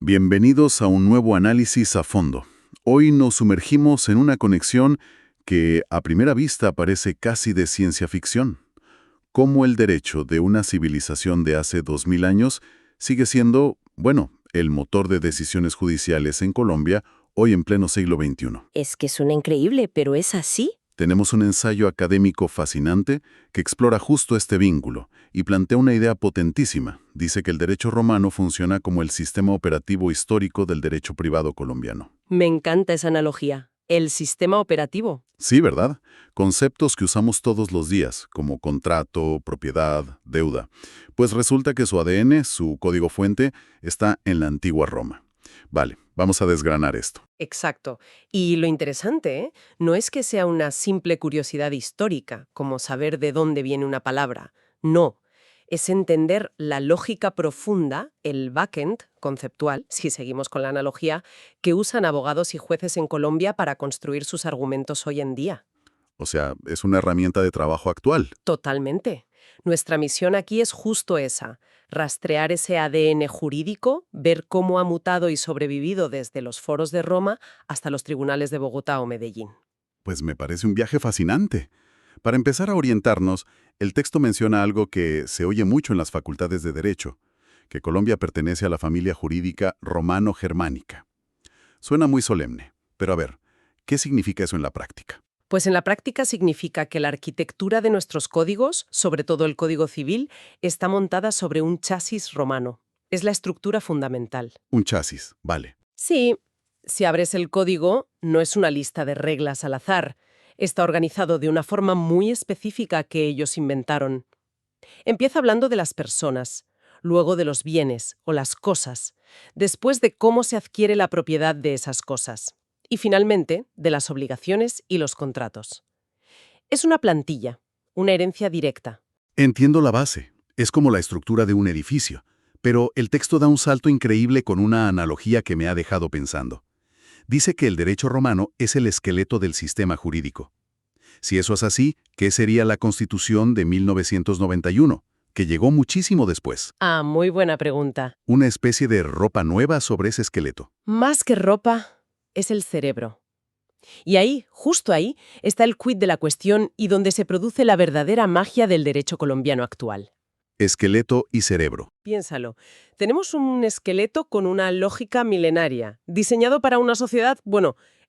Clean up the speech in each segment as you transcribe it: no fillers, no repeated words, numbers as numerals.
Bienvenidos a un nuevo análisis a fondo. Hoy nos sumergimos en una conexión que a primera vista parece casi de ciencia ficción. Cómo el derecho de una civilización de hace 2000 años sigue siendo, bueno, el motor de decisiones judiciales en Colombia hoy en pleno siglo XXI. Es que suena increíble, pero es así. Tenemos un ensayo académico fascinante que explora justo este vínculo y plantea una idea potentísima. Dice que el derecho romano funciona como el sistema operativo histórico del derecho privado colombiano. Me encanta esa analogía. El sistema operativo. Sí, ¿verdad? Conceptos que usamos todos los días, como contrato, propiedad, deuda. Pues resulta que su ADN, su código fuente, está en la antigua Roma. Vale, vamos a desgranar esto. Exacto. Y lo interesante, no es que sea una simple curiosidad histórica, como saber de dónde viene una palabra. No. Es entender la lógica profunda, el backend conceptual, si seguimos con la analogía, que usan abogados y jueces en Colombia para construir sus argumentos hoy en día. O sea, es una herramienta de trabajo actual. Totalmente. Nuestra misión aquí es justo esa, rastrear ese ADN jurídico, ver cómo ha mutado y sobrevivido desde los foros de Roma hasta los tribunales de Bogotá o Medellín. Pues me parece un viaje fascinante. Para empezar a orientarnos, el texto menciona algo que se oye mucho en las facultades de Derecho, que Colombia pertenece a la familia jurídica romano-germánica. Suena muy solemne, pero a ver, ¿qué significa eso en la práctica? Pues en la práctica significa que la arquitectura de nuestros códigos, sobre todo el Código Civil, está montada sobre un chasis romano. Es la estructura fundamental. Un chasis, vale. Sí, si abres el código, no es una lista de reglas al azar. Está organizado de una forma muy específica que ellos inventaron. Empieza hablando de las personas, luego de los bienes o las cosas, después de cómo se adquiere la propiedad de esas cosas y finalmente de las obligaciones y los contratos. Es una plantilla, una herencia directa. Entiendo la base. Es como la estructura de un edificio. Pero el texto da un salto increíble con una analogía que me ha dejado pensando. Dice que el derecho romano es el esqueleto del sistema jurídico. Si eso es así, ¿qué sería la Constitución de 1991, que llegó muchísimo después? Ah, muy buena pregunta. Una especie de ropa nueva sobre ese esqueleto. Más que ropa, es el cerebro. Y ahí, justo ahí, está el quid de la cuestión y donde se produce la verdadera magia del derecho colombiano actual. Esqueleto y cerebro. Piénsalo. Tenemos un esqueleto con una lógica milenaria, diseñado para una sociedad,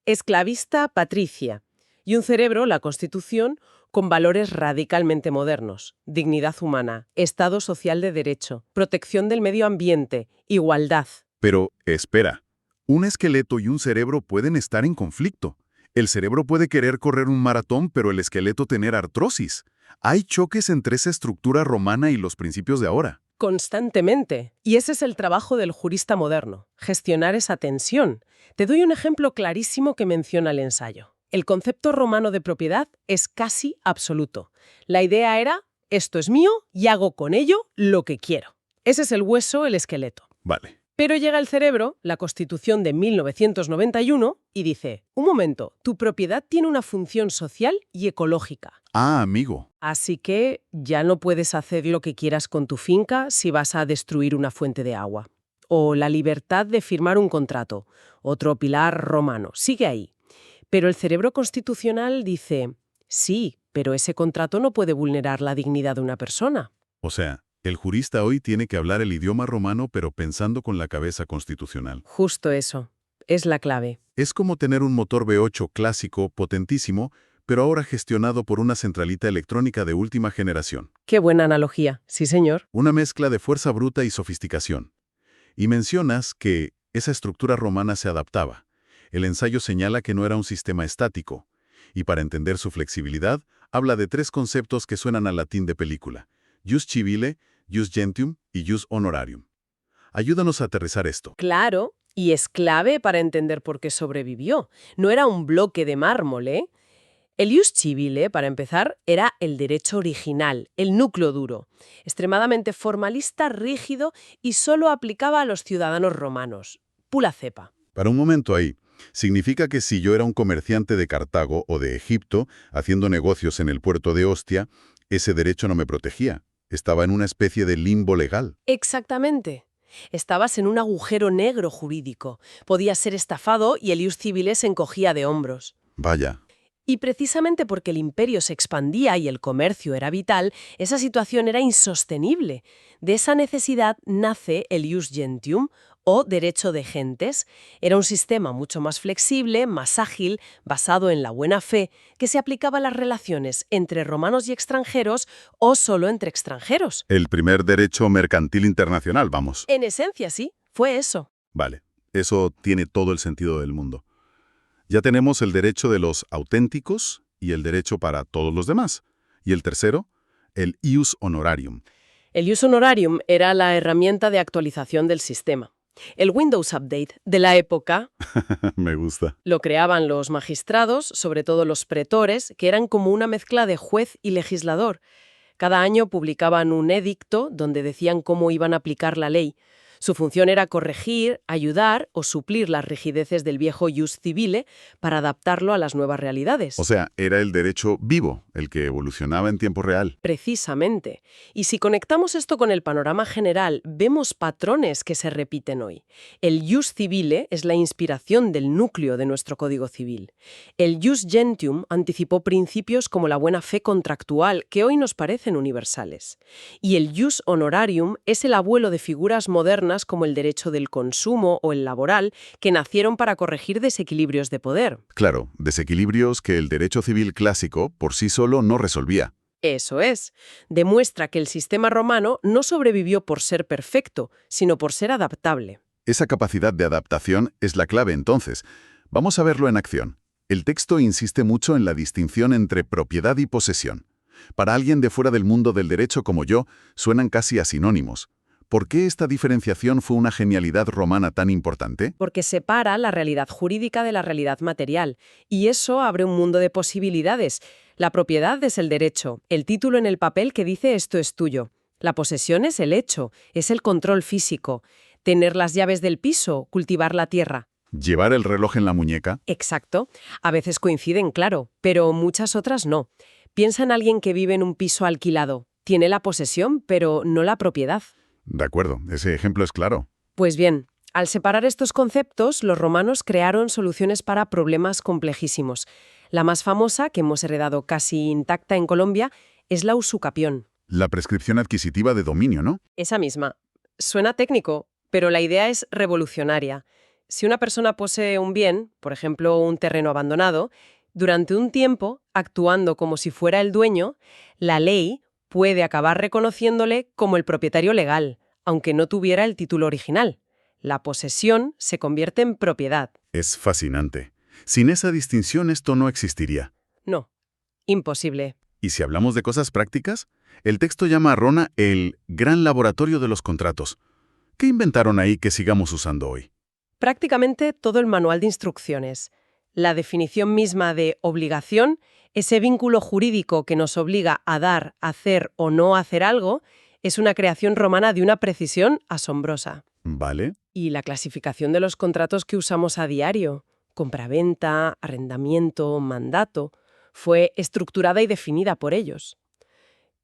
esclavista patricia, y un cerebro, la Constitución, con valores radicalmente modernos: dignidad humana, Estado social de derecho, protección del medio ambiente, igualdad. Pero, espera, un esqueleto y un cerebro pueden estar en conflicto. El cerebro puede querer correr un maratón, pero el esqueleto tener artrosis. Hay choques entre esa estructura romana y los principios de ahora. Constantemente. Y ese es el trabajo del jurista moderno, gestionar esa tensión. Te doy un ejemplo clarísimo que menciona el ensayo. El concepto romano de propiedad es casi absoluto. La idea era: esto es mío y hago con ello lo que quiero. Ese es el hueso, el esqueleto. Vale. Pero llega el cerebro, la Constitución de 1991, y dice: un momento, tu propiedad tiene una función social y ecológica. Ah, amigo. Así que ya no puedes hacer lo que quieras con tu finca si vas a destruir una fuente de agua. O la libertad de firmar un contrato, otro pilar romano, sigue ahí. Pero el cerebro constitucional dice: sí, pero ese contrato no puede vulnerar la dignidad de una persona. O sea, el jurista hoy tiene que hablar el idioma romano pero pensando con la cabeza constitucional. Justo eso. Es la clave. Es como tener un motor V8 clásico, potentísimo, pero ahora gestionado por una centralita electrónica de última generación. Qué buena analogía. Sí, señor. Una mezcla de fuerza bruta y sofisticación. Y mencionas que esa estructura romana se adaptaba. El ensayo señala que no era un sistema estático. Y para entender su flexibilidad, habla de tres conceptos que suenan al latín de película: jus civile, jus gentium y jus honorarium. Ayúdanos a aterrizar esto. Claro, y es clave para entender por qué sobrevivió. No era un bloque de mármol, ¿eh? El ius civile, para empezar, era el derecho original, el núcleo duro, extremadamente formalista, rígido y solo aplicaba a los ciudadanos romanos. Pura cepa. Para un momento ahí, significa que si yo era un comerciante de Cartago o de Egipto, haciendo negocios en el puerto de Ostia, ese derecho no me protegía. Estaba en una especie de limbo legal. Exactamente. Estabas en un agujero negro jurídico. Podías ser estafado y el ius civile se encogía de hombros. Vaya. Y precisamente porque el imperio se expandía y el comercio era vital, esa situación era insostenible. De esa necesidad nace el ius gentium, o derecho de gentes. Era un sistema mucho más flexible, más ágil, basado en la buena fe, que se aplicaba a las relaciones entre romanos y extranjeros o solo entre extranjeros. El primer derecho mercantil internacional, vamos. En esencia, sí, fue eso. Vale, eso tiene todo el sentido del mundo. Ya tenemos el derecho de los auténticos y el derecho para todos los demás. Y el tercero, el ius honorarium. El ius honorarium era la herramienta de actualización del sistema. El Windows Update de la época Me gusta. lo creaban los magistrados, sobre todo los pretores, que eran como una mezcla de juez y legislador. Cada año publicaban un edicto donde decían cómo iban a aplicar la ley. Su función era corregir, ayudar o suplir las rigideces del viejo ius civile para adaptarlo a las nuevas realidades. O sea, era el derecho vivo, el que evolucionaba en tiempo real. Precisamente. Y si conectamos esto con el panorama general, vemos patrones que se repiten hoy. El ius civile es la inspiración del núcleo de nuestro Código Civil. El ius gentium anticipó principios como la buena fe contractual, que hoy nos parecen universales. Y el ius honorarium es el abuelo de figuras modernas como el derecho del consumo o el laboral, que nacieron para corregir desequilibrios de poder. Claro, desequilibrios que el derecho civil clásico por sí solo no resolvía. Eso es. Demuestra que el sistema romano no sobrevivió por ser perfecto, sino por ser adaptable. Esa capacidad de adaptación es la clave entonces. Vamos a verlo en acción. El texto insiste mucho en la distinción entre propiedad y posesión. Para alguien de fuera del mundo del derecho como yo, suenan casi a sinónimos. ¿Por qué esta diferenciación fue una genialidad romana tan importante? Porque separa la realidad jurídica de la realidad material, y eso abre un mundo de posibilidades. La propiedad es el derecho, el título en el papel que dice esto es tuyo. La posesión es el hecho, es el control físico. Tener las llaves del piso, cultivar la tierra. ¿Llevar el reloj en la muñeca? Exacto. A veces coinciden, claro, pero muchas otras no. Piensa en alguien que vive en un piso alquilado. Tiene la posesión, pero no la propiedad. De acuerdo, ese ejemplo es claro. Pues bien, al separar estos conceptos, los romanos crearon soluciones para problemas complejísimos. La más famosa, que hemos heredado casi intacta en Colombia, es la usucapión. La prescripción adquisitiva de dominio, ¿no? Esa misma. Suena técnico, pero la idea es revolucionaria. Si una persona posee un bien, por ejemplo, un terreno abandonado, durante un tiempo, actuando como si fuera el dueño, la ley puede acabar reconociéndole como el propietario legal, aunque no tuviera el título original. La posesión se convierte en propiedad. Es fascinante. Sin esa distinción esto no existiría. No, imposible. Y si hablamos de cosas prácticas, el texto llama a Rona el gran laboratorio de los contratos. ¿Qué inventaron ahí que sigamos usando hoy? Prácticamente todo el manual de instrucciones. La definición misma de obligación, ese vínculo jurídico que nos obliga a dar, hacer o no hacer algo, es una creación romana de una precisión asombrosa. Vale. Y la clasificación de los contratos que usamos a diario, compraventa, arrendamiento, mandato, fue estructurada y definida por ellos.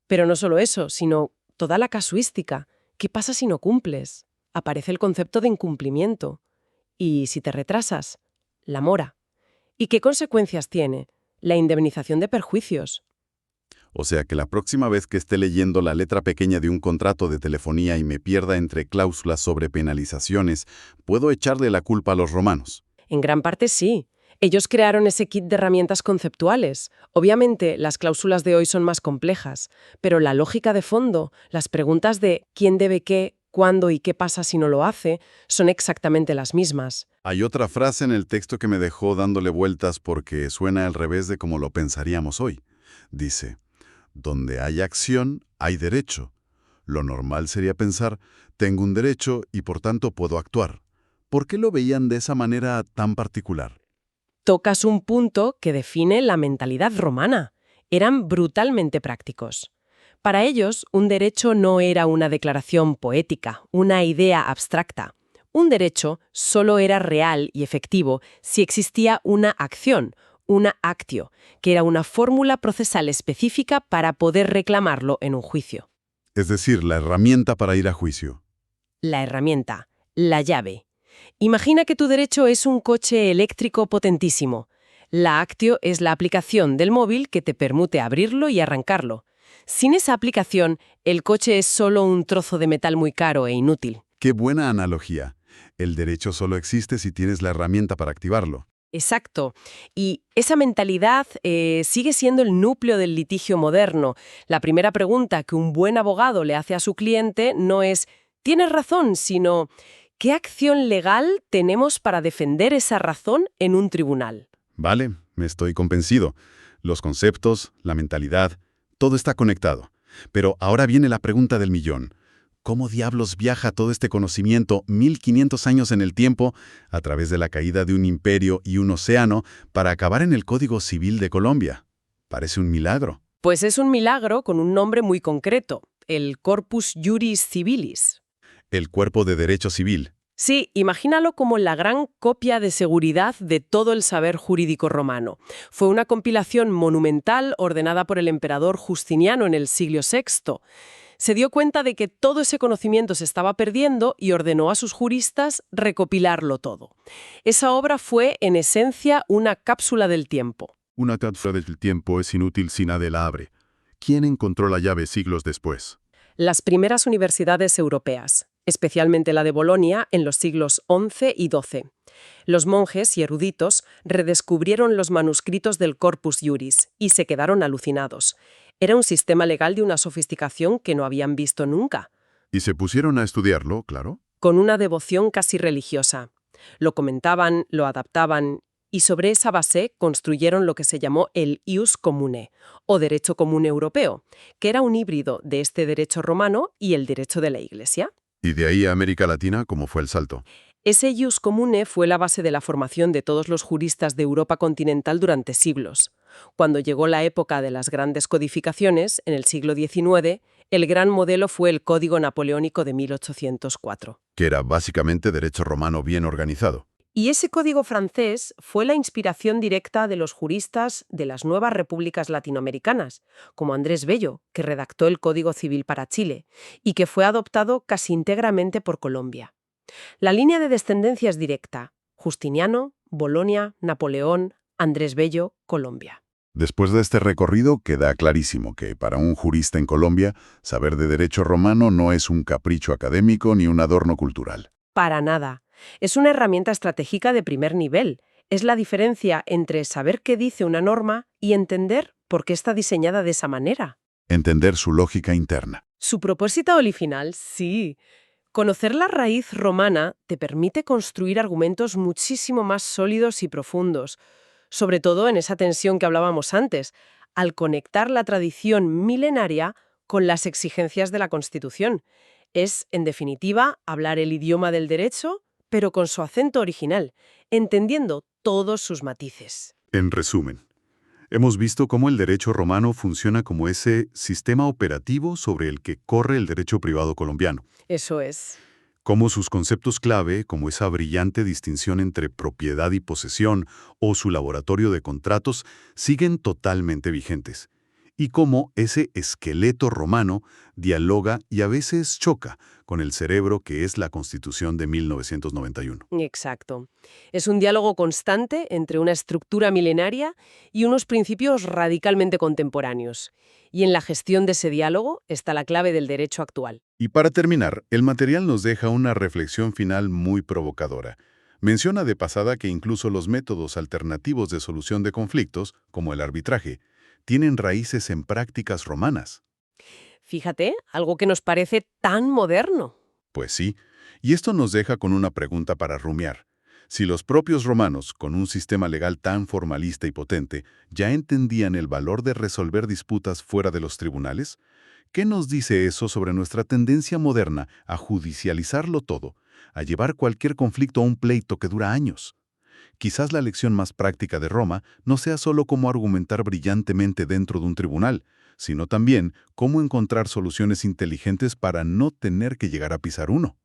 Pero no solo eso, sino toda la casuística. ¿Qué pasa si no cumples? Aparece el concepto de incumplimiento. Y si te retrasas, la mora. ¿Y qué consecuencias tiene? La indemnización de perjuicios. O sea que la próxima vez que esté leyendo la letra pequeña de un contrato de telefonía y me pierda entre cláusulas sobre penalizaciones, puedo echarle la culpa a los romanos. En gran parte sí. Ellos crearon ese kit de herramientas conceptuales. Obviamente, las cláusulas de hoy son más complejas, pero la lógica de fondo, las preguntas de quién debe qué, cuándo y qué pasa si no lo hace, son exactamente las mismas. Hay otra frase en el texto que me dejó dándole vueltas porque suena al revés de como lo pensaríamos hoy. Dice, donde hay acción, hay derecho. Lo normal sería pensar, tengo un derecho y por tanto puedo actuar. ¿Por qué lo veían de esa manera tan particular? Tocas un punto que define la mentalidad romana. Eran brutalmente prácticos. Para ellos, un derecho no era una declaración poética, una idea abstracta. Un derecho solo era real y efectivo si existía una acción, una actio, que era una fórmula procesal específica para poder reclamarlo en un juicio. Es decir, la herramienta para ir a juicio. la herramienta, la llave. Imagina que tu derecho es un coche eléctrico potentísimo. La Actio es la aplicación del móvil que te permite abrirlo y arrancarlo. Sin esa aplicación, el coche es solo un trozo de metal muy caro e inútil. Qué buena analogía. El derecho solo existe si tienes la herramienta para activarlo. Exacto. Y esa mentalidad sigue siendo el núcleo del litigio moderno. La primera pregunta que un buen abogado le hace a su cliente no es «¿tienes razón?», sino «¿qué acción legal tenemos para defender esa razón en un tribunal?». Vale, me estoy convencido. Los conceptos, la mentalidad, todo está conectado. Pero ahora viene la pregunta del millón. ¿Cómo diablos viaja todo este conocimiento 1500 años en el tiempo a través de la caída de un imperio y un océano para acabar en el Código Civil de Colombia? Parece un milagro. Pues es un milagro con un nombre muy concreto, el Corpus Juris Civilis. El cuerpo de derecho civil. Sí, imagínalo como la gran copia de seguridad de todo el saber jurídico romano. Fue una compilación monumental ordenada por el emperador Justiniano en el siglo VI. Se dio cuenta de que todo ese conocimiento se estaba perdiendo y ordenó a sus juristas recopilarlo todo. Esa obra fue, en esencia, una cápsula del tiempo. Una cápsula del tiempo es inútil si nadie la abre. ¿Quién encontró la llave siglos después? Las primeras universidades europeas, especialmente la de Bolonia en los siglos XI y XII. Los monjes y eruditos redescubrieron los manuscritos del Corpus Juris y se quedaron alucinados. Era un sistema legal de una sofisticación que no habían visto nunca. Y se pusieron a estudiarlo, claro. Con una devoción casi religiosa. Lo comentaban, lo adaptaban y sobre esa base construyeron lo que se llamó el ius commune, o derecho común europeo, que era un híbrido de este derecho romano y el derecho de la Iglesia. Y de ahí a América Latina, ¿cómo fue el salto? Ese ius commune fue la base de la formación de todos los juristas de Europa continental durante siglos. Cuando llegó la época de las grandes codificaciones, en el siglo XIX, el gran modelo fue el Código Napoleónico de 1804. Que era básicamente derecho romano bien organizado. Y ese código francés fue la inspiración directa de los juristas de las nuevas repúblicas latinoamericanas, como Andrés Bello, que redactó el Código Civil para Chile, y que fue adoptado casi íntegramente por Colombia. La línea de descendencia es directa: Justiniano, Bolonia, Napoleón, Andrés Bello, Colombia. Después de este recorrido, queda clarísimo que para un jurista en Colombia, saber de derecho romano no es un capricho académico ni un adorno cultural. Para nada. Es una herramienta estratégica de primer nivel. Es la diferencia entre saber qué dice una norma y entender por qué está diseñada de esa manera. Entender su lógica interna. Su propósito original, sí. Conocer la raíz romana te permite construir argumentos muchísimo más sólidos y profundos, sobre todo en esa tensión que hablábamos antes, al conectar la tradición milenaria con las exigencias de la Constitución. Es, en definitiva, hablar el idioma del derecho, pero con su acento original, entendiendo todos sus matices. En resumen, hemos visto cómo el derecho romano funciona como ese sistema operativo sobre el que corre el derecho privado colombiano. Eso es. Cómo sus conceptos clave, como esa brillante distinción entre propiedad y posesión o su laboratorio de contratos, siguen totalmente vigentes. Y cómo ese esqueleto romano dialoga y a veces choca con el cerebro que es la Constitución de 1991. Exacto. Es un diálogo constante entre una estructura milenaria y unos principios radicalmente contemporáneos. Y en la gestión de ese diálogo está la clave del derecho actual. Y para terminar, el material nos deja una reflexión final muy provocadora. Menciona de pasada que incluso los métodos alternativos de solución de conflictos, como el arbitraje, tienen raíces en prácticas romanas. Fíjate, algo que nos parece tan moderno. Pues sí, y esto nos deja con una pregunta para rumiar. Si los propios romanos, con un sistema legal tan formalista y potente, ya entendían el valor de resolver disputas fuera de los tribunales, ¿qué nos dice eso sobre nuestra tendencia moderna a judicializarlo todo, a llevar cualquier conflicto a un pleito que dura años? Quizás la lección más práctica de Roma no sea solo cómo argumentar brillantemente dentro de un tribunal, sino también cómo encontrar soluciones inteligentes para no tener que llegar a pisar uno.